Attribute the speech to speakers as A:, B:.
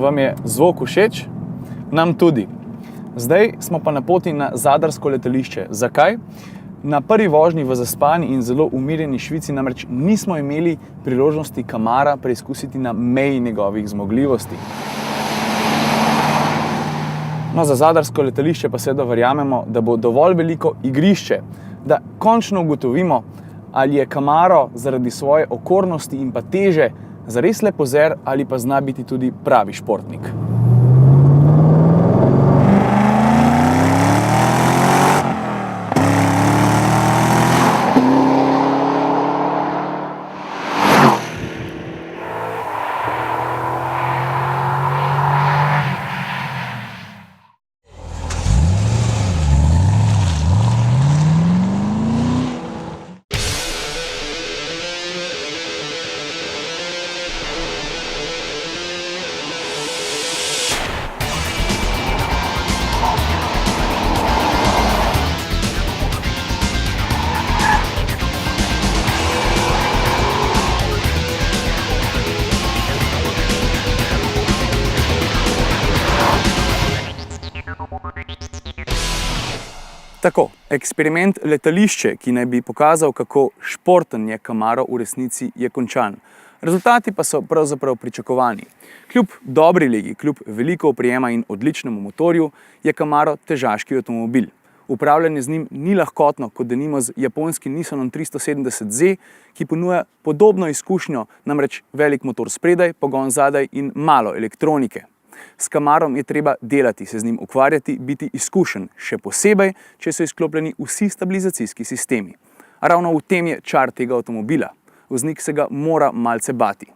A: vam je zvok všeč, nam tudi. Zdaj smo pa na poti na zadarsko letališče. Zakaj? Na prvi vožnji v zaspani in zelo umirjeni Švici namreč nismo imeli priložnosti Camara preizkusiti na meji njegovih zmogljivosti. No, za zadarsko letališče pa seveda verjamemo, da bo dovolj veliko igrišče, da končno ugotovimo, ali je Camaro zaradi svoje okornosti in pa teže zares le pozer ali pa zna biti tudi pravi športnik. Tako, eksperiment letališče, ki naj bi pokazal, kako športen je Camaro v resnici, je končan. Rezultati pa so pravzaprav pričakovani. Kljub dobri legi, kljub veliko oprijema in odličnemu motorju, je Camaro težaški avtomobil. Upravljanje z njim ni lahkotno, kot denimo z japonskim Nissanom 370Z, ki ponuja podobno izkušnjo, namreč velik motor spredaj, pogon zadaj in malo elektronike. S Camarom je treba delati, se z njim ukvarjati, biti izkušen, še posebej, če so izklopljeni vsi stabilizacijski sistemi. A ravno v tem je čar tega avtomobila. Voznik se ga mora malce bati.